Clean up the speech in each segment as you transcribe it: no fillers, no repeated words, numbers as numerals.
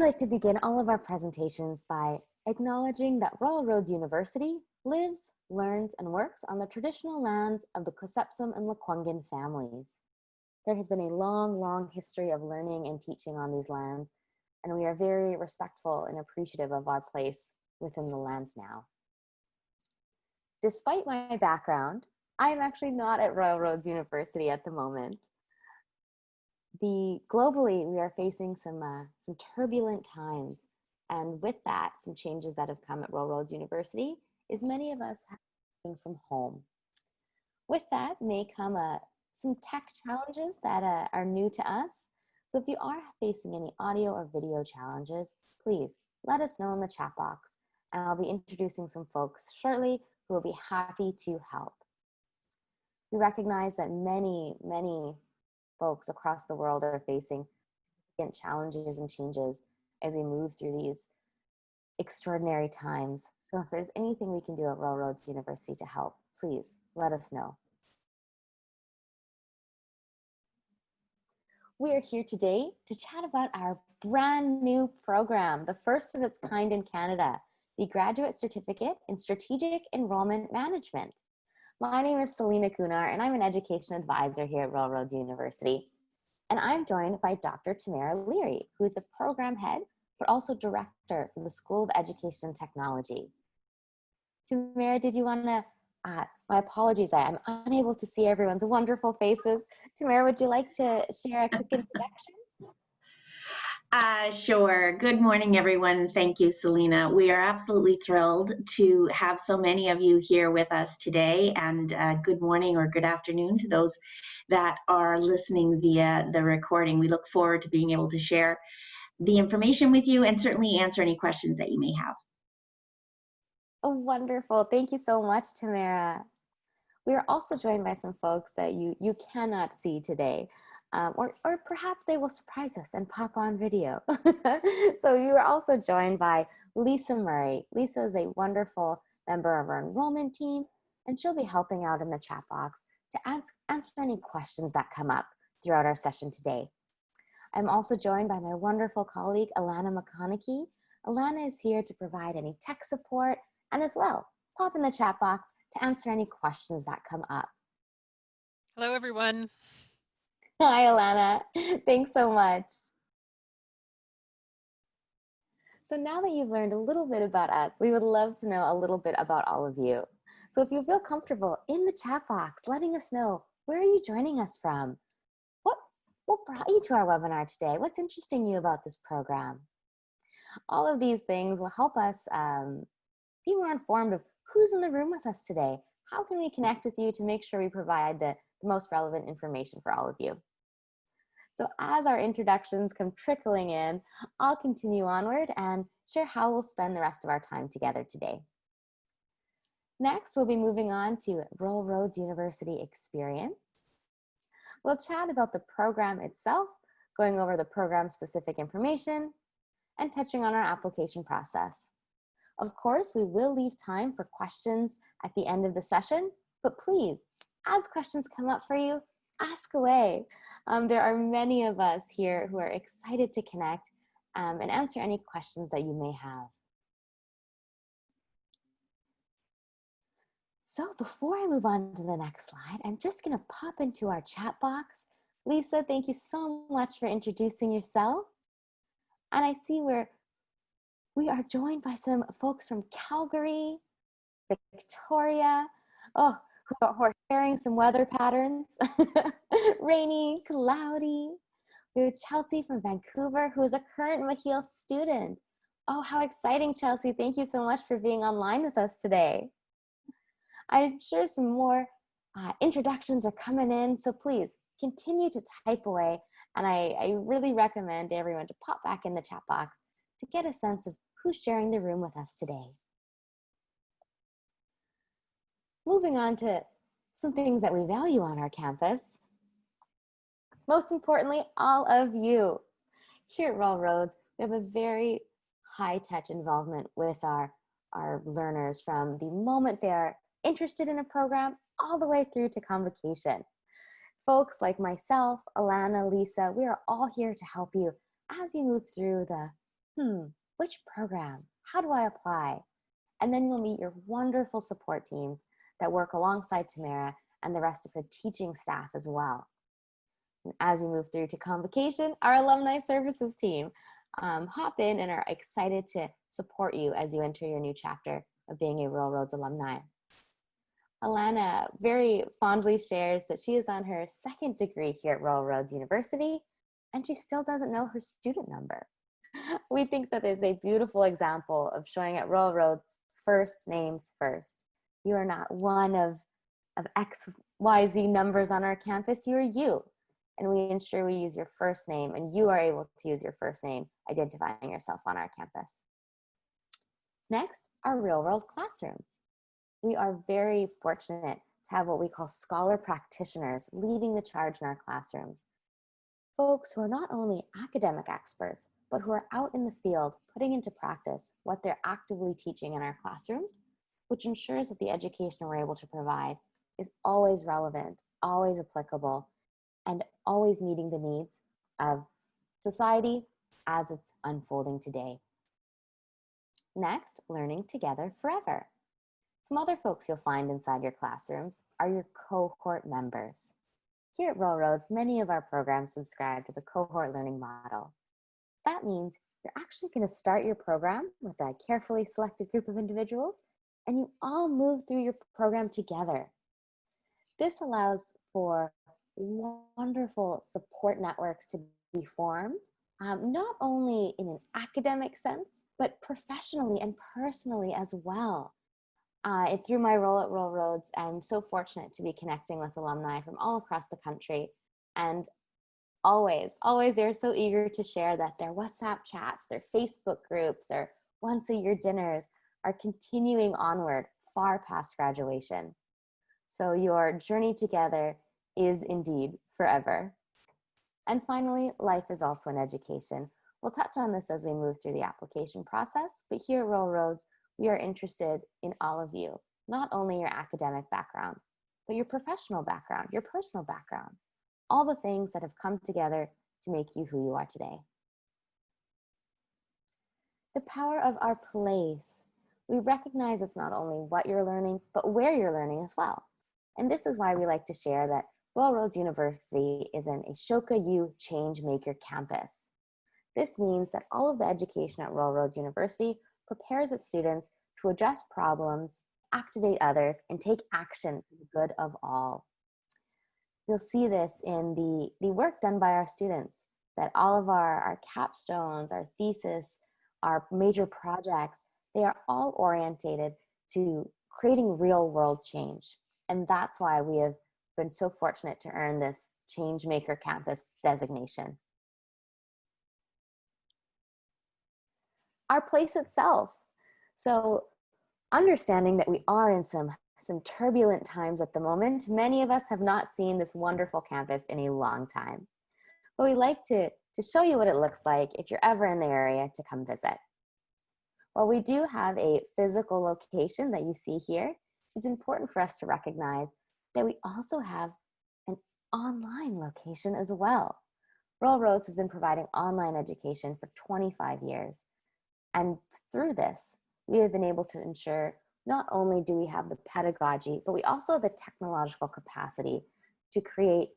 like to begin all of our presentations by acknowledging that Royal Roads University lives, learns, and works on the traditional lands of the Cosepsum and Lekwungen families. There has been a long, long history of learning and teaching on these lands, and we are very respectful and appreciative of our place within the lands now. Despite my background, I am actually not at Royal Roads University at the moment. Globally, we are facing some turbulent times, and with that, some changes that have come at Royal Roads University is many of us have been from home. With that may come some tech challenges that are new to us. So if you are facing any audio or video challenges, please let us know in the chat box, and I'll be introducing some folks shortly who will be happy to help. We recognize that many, many folks across the world are facing significant challenges and changes as we move through these extraordinary times. So if there's anything we can do at Royal Roads University to help, please let us know. We are here today to chat about our brand new program, the first of its kind in Canada, the Graduate Certificate in Strategic Enrolment Management. My name is Selena Kunar, and I'm an education advisor here at Royal Roads University. And I'm joined by Dr. Tamara Leary, who is the program head, but also director for the School of Education and Technology. Tamara, did you want to, my apologies, I'm unable to see everyone's wonderful faces. Tamara, would you like to share a quick introduction? Sure. Good morning, everyone. Thank you, Selena. We are absolutely thrilled to have so many of you here with us today, and good morning or good afternoon to those that are listening via the recording. We look forward to being able to share the information with you and certainly answer any questions that you may have. Oh, wonderful. Thank you so much, Tamara. We are also joined by some folks that you cannot see today. Or perhaps they will surprise us and pop on video. So you are also joined by Lisa Murray. Lisa is a wonderful member of our enrollment team, and she'll be helping out in the chat box to answer any questions that come up throughout our session today. I'm also joined by my wonderful colleague, Alana McConaughey. Alana is here to provide any tech support, and as well, pop in the chat box to answer any questions that come up. Hello, everyone. Hi, Alana. Thanks so much. So now that you've learned a little bit about us, we would love to know a little bit about all of you. So if you feel comfortable in the chat box, letting us know, where are you joining us from? What brought you to our webinar today? What's interesting you about this program? All of these things will help us be more informed of who's in the room with us today. How can we connect with you to make sure we provide the most relevant information for all of you? So as our introductions come trickling in, I'll continue onward and share how we'll spend the rest of our time together today. Next, we'll be moving on to Royal Roads University Experience. We'll chat about the program itself, going over the program-specific information, and touching on our application process. Of course, we will leave time for questions at the end of the session, but please, as questions come up for you, ask away. There are many of us here who are excited to connect and answer any questions that you may have. So before I move on to the next slide, I'm just going to pop into our chat box. Lisa, thank you so much for introducing yourself. And I see we are joined by some folks from Calgary, Victoria, who are sharing some weather patterns. Rainy, cloudy. We have Chelsea from Vancouver, who is a current Mahil student. Oh, how exciting, Chelsea. Thank you so much for being online with us today. I'm sure some more introductions are coming in, so please continue to type away. And I really recommend everyone to pop back in the chat box to get a sense of who's sharing the room with us today. Moving on to some things that we value on our campus. Most importantly, all of you. Here at Royal Roads, we have a very high-touch involvement with our learners from the moment they are interested in a program all the way through to convocation. Folks like myself, Alana, Lisa, we are all here to help you as you move through the Which program? How do I apply? And then you'll meet your wonderful support teams that work alongside Tamara and the rest of her teaching staff as well. And as you move through to convocation, our alumni services team hop in and are excited to support you as you enter your new chapter of being a Rural Roads alumni. Alana very fondly shares that she is on her second degree here at Rural Roads University, and she still doesn't know her student number. We think that is a beautiful example of showing at Rural Roads first names first. You are not one of X, Y, Z numbers on our campus, you are you. And we ensure we use your first name, and you are able to use your first name identifying yourself on our campus. Next, our real world classrooms. We are very fortunate to have what we call scholar practitioners leading the charge in our classrooms. Folks who are not only academic experts, but who are out in the field putting into practice what they're actively teaching in our classrooms, which ensures that the education we're able to provide is always relevant, always applicable, and always meeting the needs of society as it's unfolding today. Next, learning together forever. Some other folks you'll find inside your classrooms are your cohort members. Here at Rural Roads, many of our programs subscribe to the cohort learning model. That means you're actually going to start your program with a carefully selected group of individuals, and you all move through your program together. This allows for wonderful support networks to be formed, not only in an academic sense, but professionally and personally as well. Through my role at Rural Roads, I'm so fortunate to be connecting with alumni from all across the country, and always they're so eager to share that their WhatsApp chats, their Facebook groups, their once-a-year dinners are continuing onward far past graduation. So your journey together is indeed forever. And finally, life is also an education. We'll touch on this as we move through the application process, but here at Rural Roads, we are interested in all of you, not only your academic background, but your professional background, your personal background, all the things that have come together to make you who you are today. The power of our place. We recognize it's not only what you're learning, but where you're learning as well. And this is why we like to share that Rural Roads University is an Ashoka U CHANGEMAKER campus. This means that all of the education at Rural Roads University prepares its students to address problems, activate others, and take action for the good of all. You'll see this in the work done by our students, that all of our capstones, our thesis, our major projects, they are all orientated to creating real world change. And that's why we have been so fortunate to earn this CHANGEMAKER campus designation. Our place itself. So understanding that we are in some turbulent times at the moment, many of us have not seen this wonderful campus in a long time. But we like to show you what it looks like if you're ever in the area to come visit. While we do have a physical location that you see here, it's important for us to recognize that we also have an online location as well. Rural Roads has been providing online education for 25 years. And through this, we have been able to ensure not only do we have the pedagogy, but we also have the technological capacity to create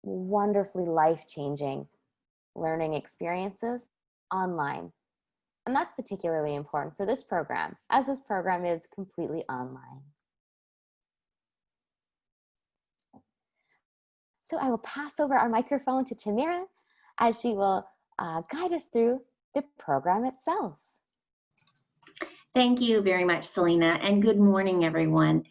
wonderfully life-changing learning experiences online. And that's particularly important for this program, as this program is completely online. So I will pass over our microphone to Tamara as she will guide us through the program itself. Thank you very much, Selena, and good morning, everyone.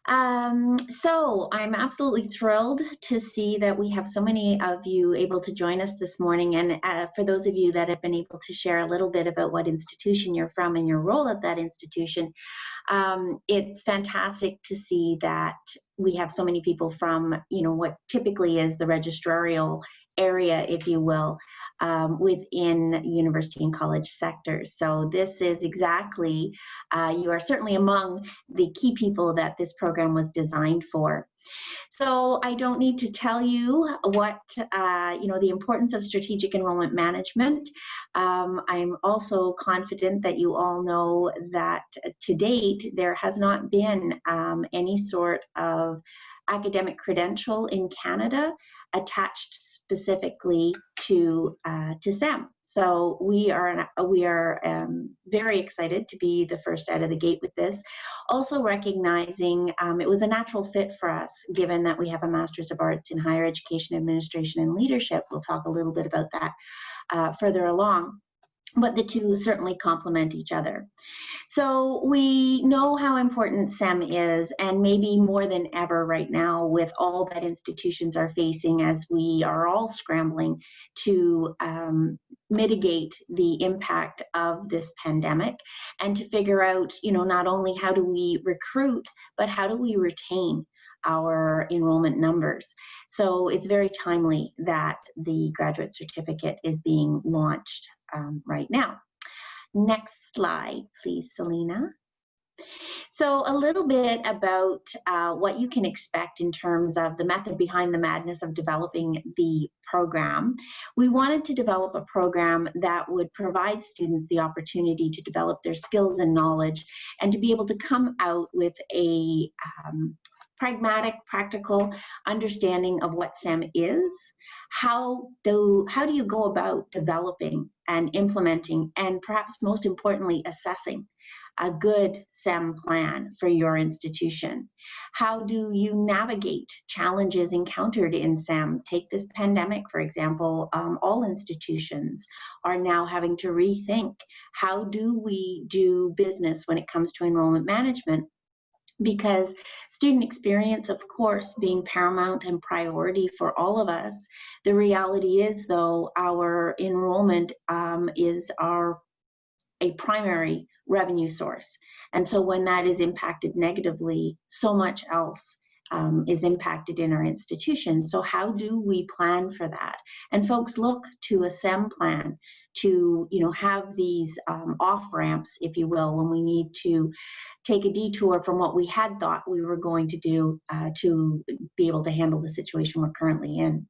So I'm absolutely thrilled to see that we have so many of you able to join us this morning. And for those of you that have been able to share a little bit about what institution you're from and your role at that institution, it's fantastic to see that we have so many people from, what typically is the registrarial area, if you will, within university and college sectors. So this is exactly, you are certainly among the key people that this program was designed for. So I don't need to tell you what, the importance of strategic enrollment management. I'm also confident that you all know that to date, there has not been any sort of academic credential in Canada attached specifically to SEM. So we are very excited to be the first out of the gate with this. Also recognizing it was a natural fit for us, given that we have a Master's of Arts in Higher Education Administration and Leadership. We'll talk a little bit about that further along. But the two certainly complement each other. So we know how important SEM is, and maybe more than ever right now with all that institutions are facing as we are all scrambling to mitigate the impact of this pandemic and to figure out, not only how do we recruit, but how do we retain our enrollment numbers. So it's very timely that the graduate certificate is being launched right now. Next slide, please, Selena. So a little bit about what you can expect in terms of the method behind the madness of developing the program. We wanted to develop a program that would provide students the opportunity to develop their skills and knowledge and to be able to come out with a pragmatic, practical understanding of what SEM is. How do you go about developing and implementing, and perhaps most importantly, assessing a good SEM plan for your institution? How do you navigate challenges encountered in SEM? Take this pandemic, for example. All institutions are now having to rethink, how do we do business when it comes to enrollment management? Because student experience, of course, being paramount and priority for all of us, the reality is, though, our enrollment is a primary revenue source. And so when that is impacted negatively, so much else is impacted in our institution. So how do we plan for that? And folks look to a SEM plan to have these off-ramps, if you will, when we need to take a detour from what we had thought we were going to do to be able to handle the situation we're currently in.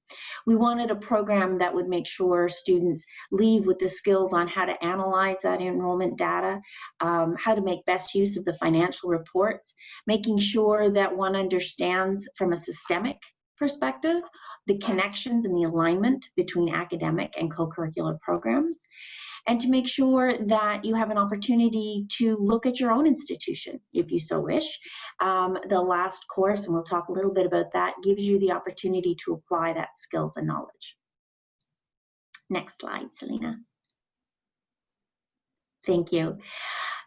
We wanted a program that would make sure students leave with the skills on how to analyze that enrollment data, how to make best use of the financial reports, making sure that one understands from a systemic perspective the connections and the alignment between academic and co-curricular programs, and to make sure that you have an opportunity to look at your own institution, if you so wish. The last course, and we'll talk a little bit about that, gives you the opportunity to apply that skills and knowledge. Next slide, Selena. Thank you.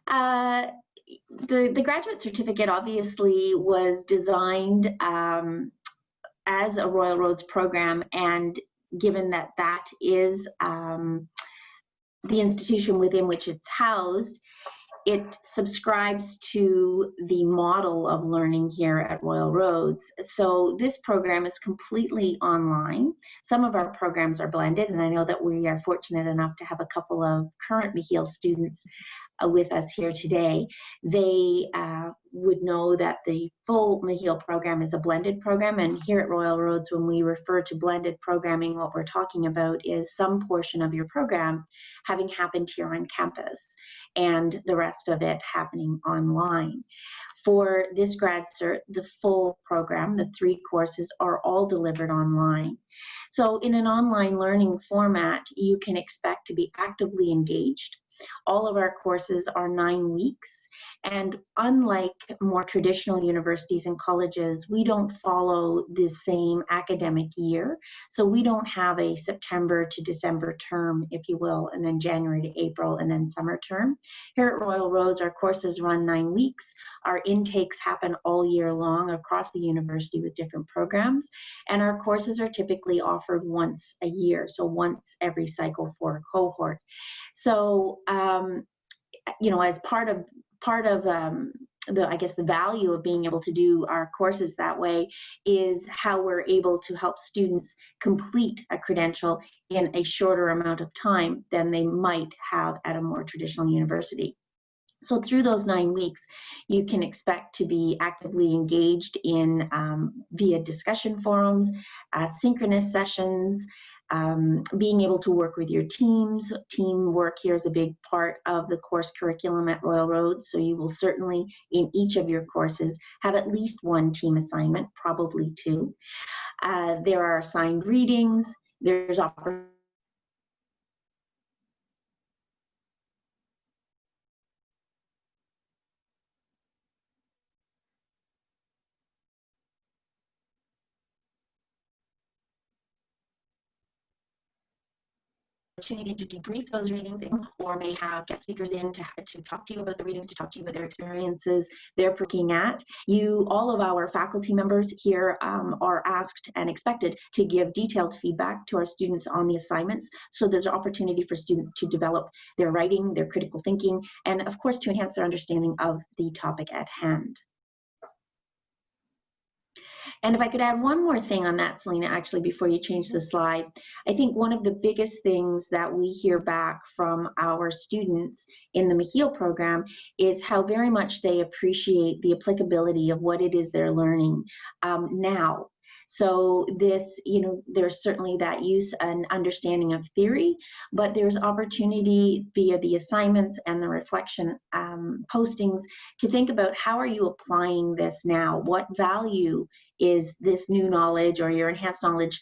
The graduate certificate obviously was designed as a Royal Roads program, and given that that is the institution within which it's housed, it subscribes to the model of learning here at Royal Roads. So this program is completely online. Some of our programs are blended, and I know that we are fortunate enough to have a couple of current Michiel students with us here today. They would know that the full Michiel program is a blended program, and here at Royal Roads, when we refer to blended programming, what we're talking about is some portion of your program having happened here on campus and the rest of it happening online. For this grad cert, the full program, the 3 courses, are all delivered online. So in an online learning format, you can expect to be actively engaged. All of our courses are 9 weeks, and unlike more traditional universities and colleges, we don't follow the same academic year. So we don't have a September to December term, if you will, and then January to April, and then summer term. Here at Royal Roads, our courses run 9 weeks. Our intakes happen all year long across the university with different programs, and our courses are typically offered once a year, so once every cycle for a cohort. So, as part of I guess the value of being able to do our courses that way is how we're able to help students complete a credential in a shorter amount of time than they might have at a more traditional university. So through those 9 weeks, you can expect to be actively engaged in via discussion forums, synchronous sessions, being able to work with your teams. Teamwork here is a big part of the course curriculum at Royal Roads, so you will certainly, in each of your courses, have at least one team assignment, probably two. There are assigned readings, there's opportunities opportunity to debrief those readings, or may have guest speakers in to talk to you about the readings, to talk to you about their experiences they're looking at. All of our faculty members here are asked and expected to give detailed feedback to our students on the assignments. So there's an opportunity for students to develop their writing, their critical thinking, and of course to enhance their understanding of the topic at hand. And if I could add one more thing on that, Selena, actually, before you change the slide, I think one of the biggest things that we hear back from our students in the McHeal program is how very much they appreciate the applicability of what it is they're learning now. So this, there's certainly that use and understanding of theory, but there's opportunity via the assignments and the reflection postings to think about how are you applying this now? What value is this new knowledge or your enhanced knowledge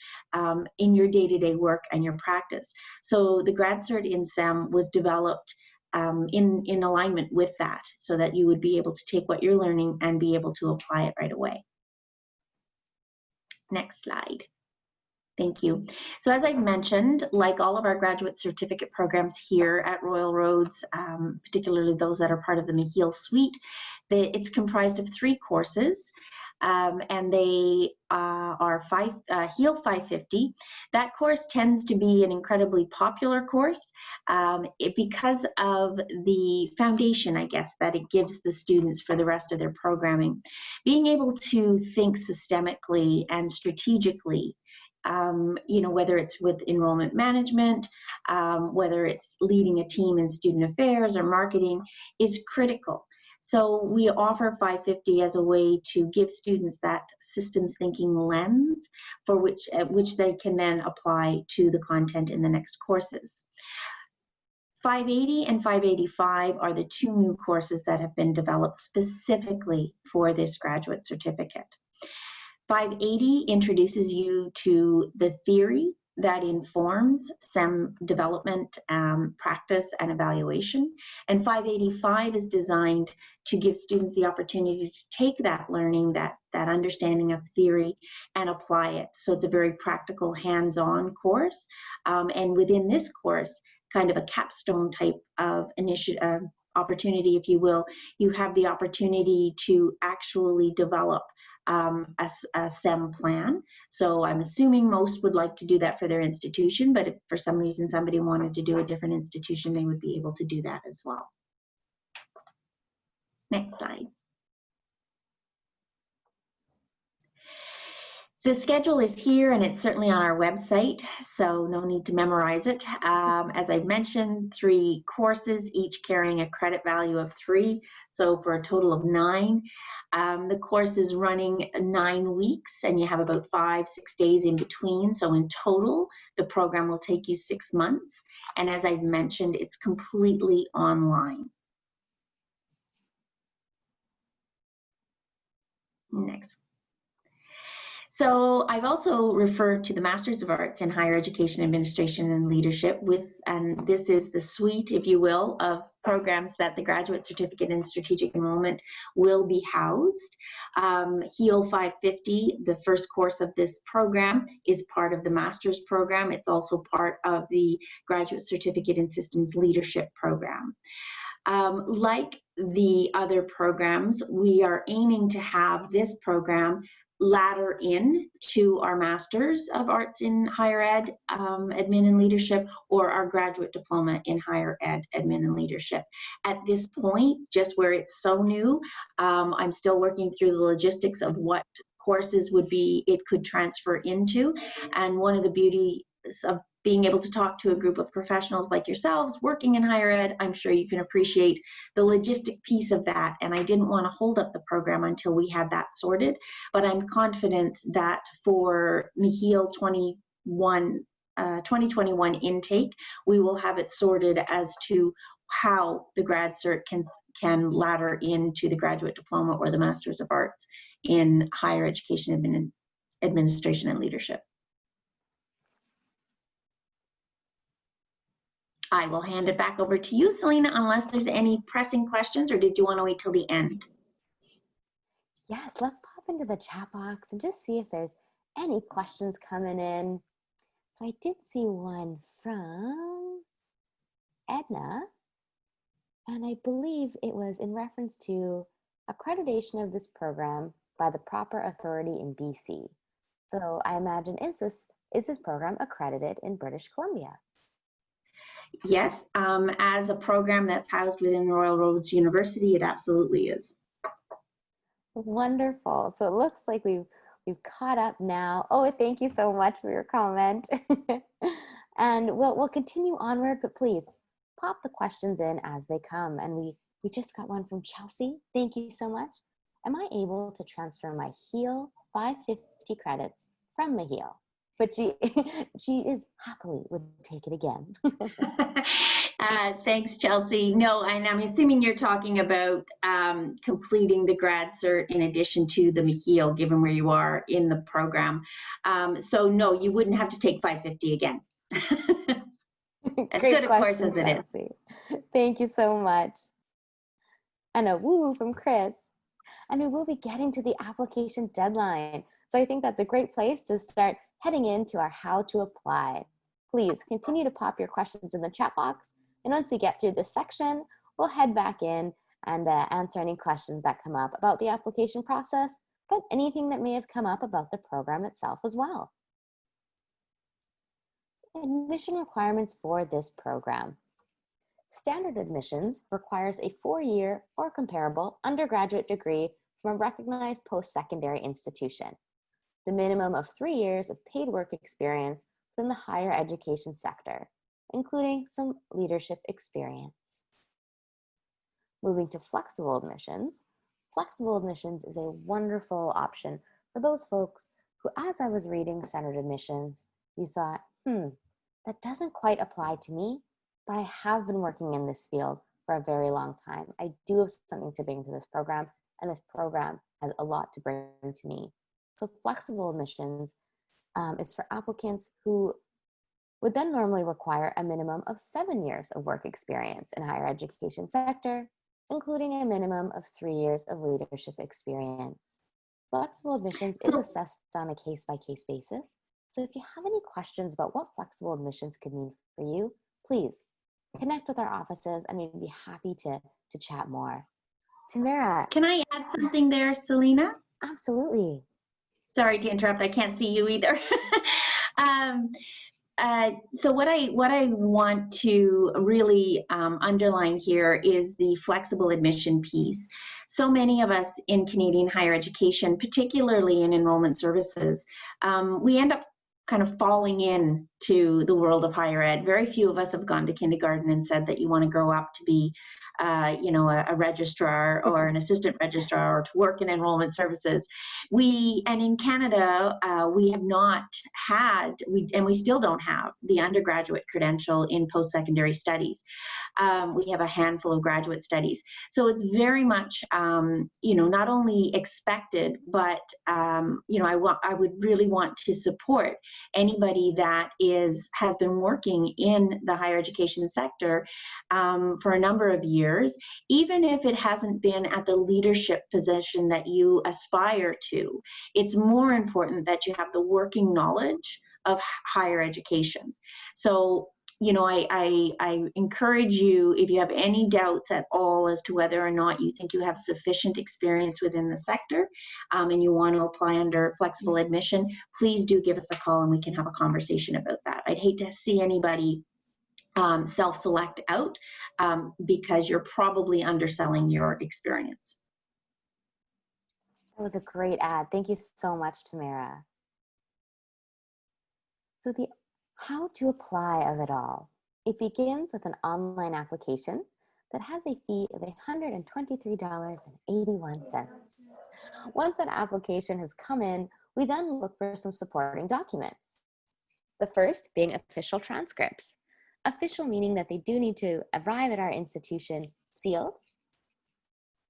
in your day-to-day work and your practice? So the Grad Cert in SEM was developed in alignment with that, so that you would be able to take what you're learning and be able to apply it right away. Next slide. Thank you. So as I've mentioned, like all of our graduate certificate programs here at Royal Roads, particularly those that are part of the McHeal suite, it's comprised of 3 courses. And they are HEAL 550. That course tends to be an incredibly popular course because of the foundation, I guess, that it gives the students for the rest of their programming. Being able to think systemically and strategically, whether it's with enrollment management, whether it's leading a team in student affairs or marketing, is critical. So we offer 550 as a way to give students that systems thinking lens for which they can then apply to the content in the next courses. 580 and 585 are the 2 new courses that have been developed specifically for this graduate certificate. 580 introduces you to the theory that informs SEM development, practice, and evaluation. And 585 is designed to give students the opportunity to take that learning, that understanding of theory, and apply it. So it's a very practical, hands-on course. And within this course, kind of a capstone type of initiative, opportunity, if you will, you have the opportunity to actually develop a SEM plan. So I'm assuming most would like to do that for their institution, but if for some reason somebody wanted to do a different institution, they would be able to do that as well. Next slide. The schedule is here and it's certainly on our website, so no need to memorize it. As I mentioned, 3 courses, each carrying a credit value of 3, so for a total of 9. The course is running 9 weeks and you have about 5-6 days in between, so in total, the program will take you 6 months. And as I've mentioned, it's completely online. Next. So I've also referred to the Masters of Arts in Higher Education Administration and Leadership and this is the suite, if you will, of programs that the Graduate Certificate in Strategic Enrollment will be housed. HEAL 550, the first course of this program, is part of the Master's program. It's also part of the Graduate Certificate in Systems Leadership program. Like the other programs, we are aiming to have this program ladder in to our Masters of Arts in Higher Ed, Admin and Leadership, or our Graduate Diploma in Higher Ed, Admin and Leadership. At this point, just where it's so new, I'm still working through the logistics of what courses it could transfer into. And one of the beauties of being able to talk to a group of professionals like yourselves working in higher ed, I'm sure you can appreciate the logistic piece of that. And I didn't want to hold up the program until we had that sorted. But I'm confident that for MHEAL 2021 intake, we will have it sorted as to how the grad cert can ladder into the graduate diploma or the Masters of Arts in higher education administration and leadership. I will hand it back over to you, Selena, unless there's any pressing questions, or did you want to wait till the end? Yes, let's pop into the chat box and just see if there's any questions coming in. So I did see one from Edna, and I believe it was in reference to accreditation of this program by the proper authority in BC. So I imagine, is this program accredited in British Columbia? Yes, as a program that's housed within Royal Roads University, it absolutely is. Wonderful. So it looks like we've caught up now. Oh, thank you so much for your comment. And we'll continue onward, but please pop the questions in as they come. And we just got one from Chelsea. Thank you so much. Am I able to transfer my HEAL 550 credits from MHEAL? But she is happily would take it again. Thanks, Chelsea. No, and I'm assuming you're talking about completing the grad cert in addition to the MHEAL, given where you are in the program. So no, you wouldn't have to take 550 again. As good a course as it is. Thank you so much. And a woo from Chris. And we will be getting to the application deadline. So I think that's a great place to start heading into our how to apply. Please continue to pop your questions in the chat box. And once we get through this section, we'll head back in and answer any questions that come up about the application process, but anything that may have come up about the program itself as well. Admission requirements for this program. Standard admissions requires a 4-year or comparable undergraduate degree from a recognized post-secondary institution. The minimum of 3 years of paid work experience within the higher education sector, including some leadership experience. Moving to flexible admissions. Flexible admissions is a wonderful option for those folks who, as I was reading standard admissions, you thought, that doesn't quite apply to me, but I have been working in this field for a very long time. I do have something to bring to this program, and this program has a lot to bring to me. So flexible admissions is for applicants who would then normally require a minimum of 7 years of work experience in higher education sector, including a minimum of 3 years of leadership experience. Flexible admissions is assessed on a case-by-case basis. So if you have any questions about what flexible admissions could mean for you, please connect with our offices and we'd be happy to chat more. Tamara. Can I add something there, Selena? Absolutely. Sorry to interrupt, I can't see you either. So what I want to really underline here is the flexible admission piece. So many of us in Canadian higher education, particularly in enrollment services, we end up kind of falling into the world of higher ed. Very few of us have gone to kindergarten and said that you want to grow up to be a registrar or an assistant registrar or to work in enrollment services. And in Canada, we have not had, and we still don't have, the undergraduate credential in post-secondary studies. We have a handful of graduate studies. So it's very much, not only expected, but, I would really want to support anybody that has been working in the higher education sector for a number of years, even if it hasn't been at the leadership position that you aspire to. It's more important that you have the working knowledge of higher education. So you know, I encourage you, if you have any doubts at all as to whether or not you think you have sufficient experience within the sector, and you want to apply under flexible admission, please do give us a call and we can have a conversation about that. I'd hate to see anybody self-select out because you're probably underselling your experience. That was a great ad. Thank you so much, Tamara. So the how to apply of it all. It begins with an online application that has a fee of $123.81. Once that application has come in, we then look for some supporting documents. The first being official transcripts. Official meaning that they do need to arrive at our institution sealed.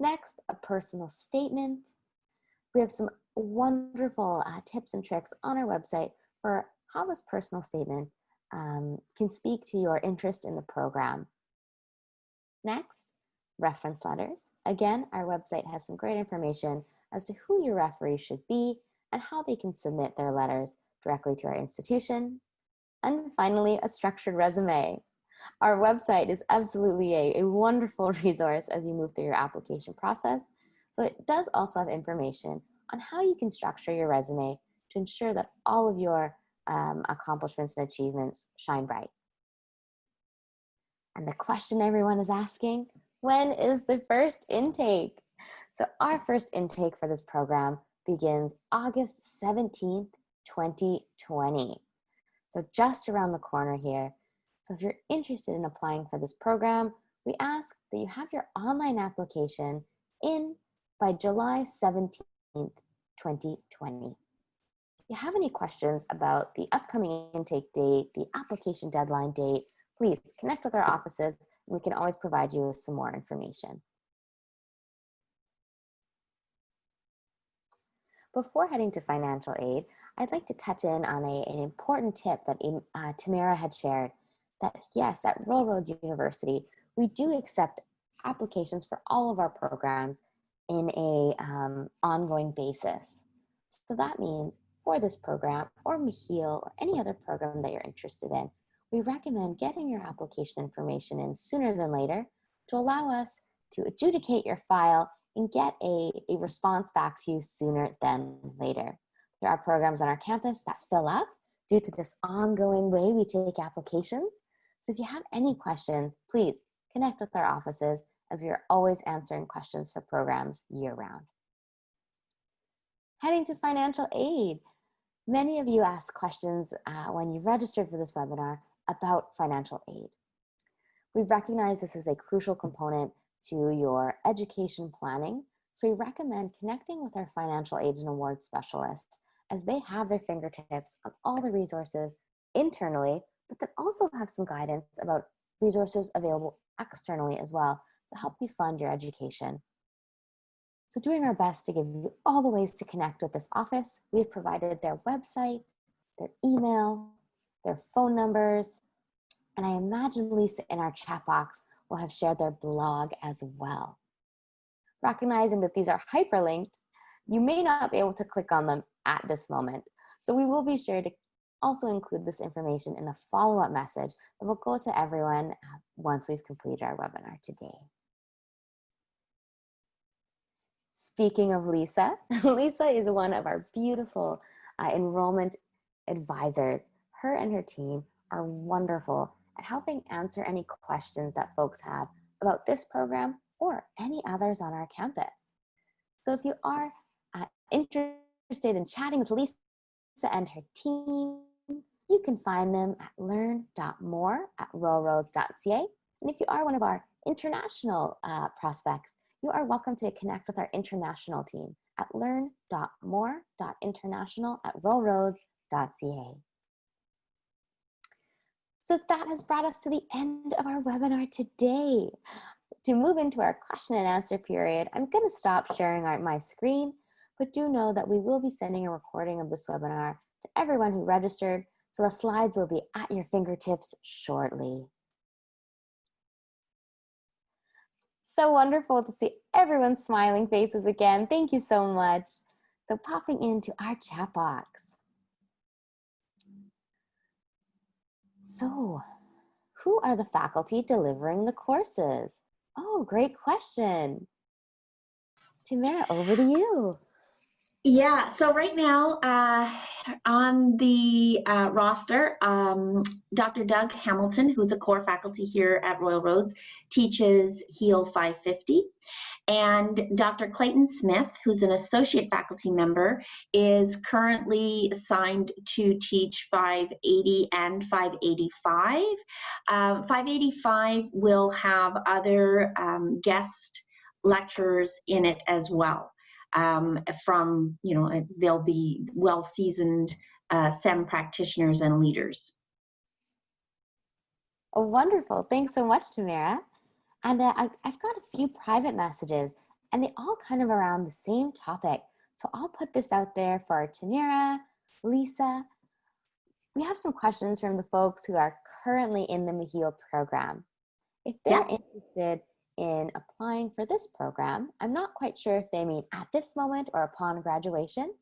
Next, a personal statement. We have some wonderful tips and tricks on our website for how this personal statement can speak to your interest in the program. Next, reference letters. Again, our website has some great information as to who your referee should be and how they can submit their letters directly to our institution. And finally, a structured resume. Our website is absolutely a wonderful resource as you move through your application process. So it does also have information on how you can structure your resume to ensure that all of your accomplishments and achievements shine bright. And the question everyone is asking, when is the first intake? So our first intake for this program begins August 17th, 2020. So just around the corner here. So if you're interested in applying for this program, we ask that you have your online application in by July 17th, 2020. If you have any questions about the upcoming intake date, the application deadline date, please connect with our offices and we can always provide you with some more information. Before heading to financial aid, I'd like to touch in on an important tip that Tamara had shared, that yes, at Roll Roads University, we do accept applications for all of our programs in a ongoing basis. So that means for this program or Mahil or any other program that you're interested in, we recommend getting your application information in sooner than later to allow us to adjudicate your file and get a response back to you sooner than later. There are programs on our campus that fill up due to this ongoing way we take applications. So if you have any questions, please connect with our offices as we are always answering questions for programs year-round. Heading to financial aid. Many of you asked questions when you registered for this webinar about financial aid. We recognize this is a crucial component to your education planning, so we recommend connecting with our financial aid and awards specialists as they have their fingertips on all the resources internally, but then also have some guidance about resources available externally as well to help you fund your education. So doing our best to give you all the ways to connect with this office, we've provided their website, their email, their phone numbers, and I imagine Lisa in our chat box will have shared their blog as well. Recognizing that these are hyperlinked, you may not be able to click on them at this moment. So we will be sure to also include this information in the follow-up message that will go to everyone once we've completed our webinar today. Speaking of Lisa, Lisa is one of our beautiful enrollment advisors. Her and her team are wonderful at helping answer any questions that folks have about this program or any others on our campus. So if you are interested in chatting with Lisa and her team, you can find them at learn.more@rollroads.ca. And if you are one of our international prospects, you are welcome to connect with our international team at learn.more.international@rollroads.ca. So that has brought us to the end of our webinar today. To move into our question and answer period, I'm going to stop sharing my screen, but do know that we will be sending a recording of this webinar to everyone who registered, so the slides will be at your fingertips shortly. So wonderful to see everyone's smiling faces again. Thank you so much. So popping into our chat box. So Who are the faculty delivering the courses? Oh, great question. Tamara, over to you. Yeah, so right now on the roster, Dr. Doug Hamilton, who's a core faculty here at Royal Roads, teaches HEAL 550. And Dr. Clayton Smith, who's an associate faculty member, is currently assigned to teach 580 and 585. 585 will have other guest lecturers in it as well. They'll be well-seasoned SEM practitioners and leaders. Oh, wonderful. Thanks so much, Tamara. And I've got a few private messages, and they all kind of around the same topic. So I'll put this out there for Tamara, Lisa. We have some questions from the folks who are currently in the MHEAL program. If they're interested in applying for this program, I'm not quite sure if they mean at this moment or upon graduation,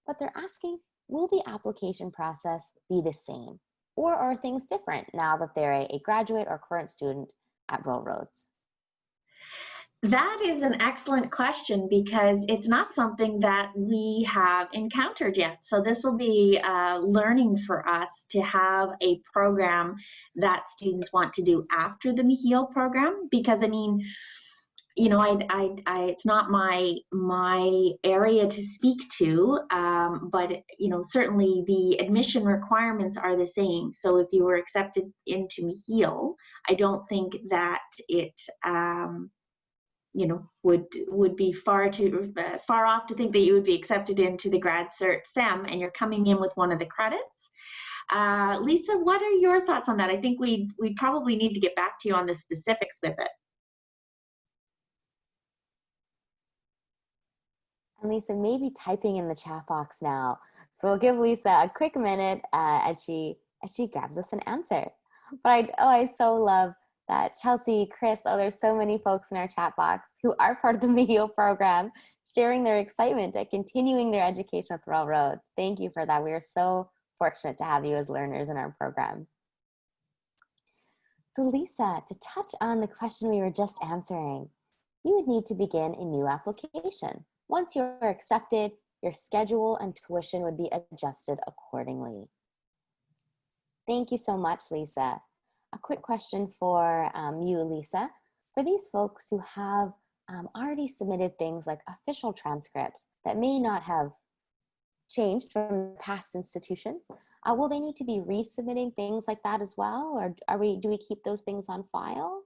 but they're asking, will the application process be the same? Or are things different now that they're a graduate or current student at Royal Roads? That is an excellent question because it's not something that we have encountered yet. So this will be learning for us to have a program that students want to do after the MHEAL program, because I mean, you know, it's not my area to speak to, but you know, certainly the admission requirements are the same. So if you were accepted into MHEAL, I don't think that it you know, would be far off to think that you would be accepted into the grad cert SEM and you're coming in with one of the credits. Lisa, what are your thoughts on that? I think we probably need to get back to you on the specifics with it. And Lisa may be typing in the chat box now. So we'll give Lisa a quick minute as she grabs us an answer. But I so love that Chelsea, Chris, there's so many folks in our chat box who are part of the MHEAL program, sharing their excitement at continuing their education with Royal Roads. Thank you for that. We are so fortunate to have you as learners in our programs. So Lisa, to touch on the question we were just answering, you would need to begin a new application. Once you're accepted, your schedule and tuition would be adjusted accordingly. Thank you so much, Lisa. A quick question for you, Lisa. For these folks who have already submitted things like official transcripts that may not have changed from past institutions, will they need to be resubmitting things like that as well? Or do we keep those things on file?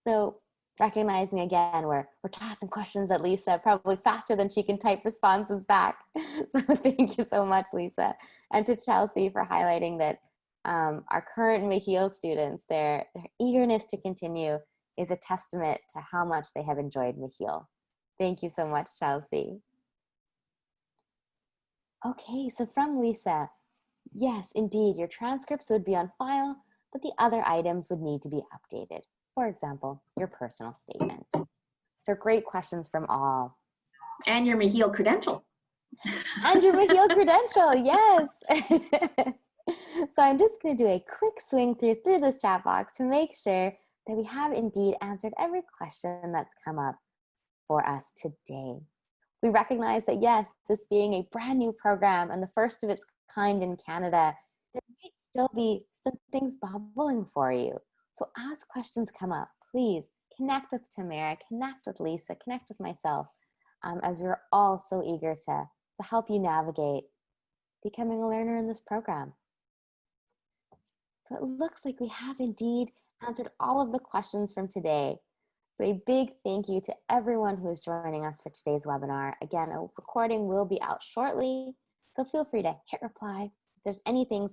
So recognizing again, we're tossing questions at Lisa probably faster than she can type responses back. So thank you so much, Lisa. And to Chelsea for highlighting that our current MHEAL students, their eagerness to continue is a testament to how much they have enjoyed MHEAL. Thank you so much, Chelsea. Okay, so from Lisa, yes, indeed, your transcripts would be on file, but the other items would need to be updated. For example, your personal statement. So great questions from all. And your MHEAL credential. And your MHEAL credential, yes. So I'm just going to do a quick swing through this chat box to make sure that we have indeed answered every question that's come up for us today. We recognize that, yes, this being a brand new program and the first of its kind in Canada, there might still be some things bubbling for you. So as questions come up, please connect with Tamara, connect with Lisa, connect with myself, as we're all so eager to help you navigate becoming a learner in this program. So it looks like we have indeed answered all of the questions from today. So a big thank you to everyone who is joining us for today's webinar. Again, a recording will be out shortly, so feel free to hit reply if there's anything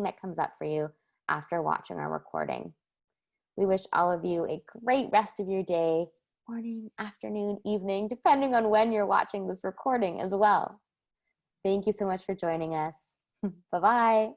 that comes up for you after watching our recording. We wish all of you a great rest of your day, morning, afternoon, evening, depending on when you're watching this recording as well. Thank you so much for joining us. Bye-bye.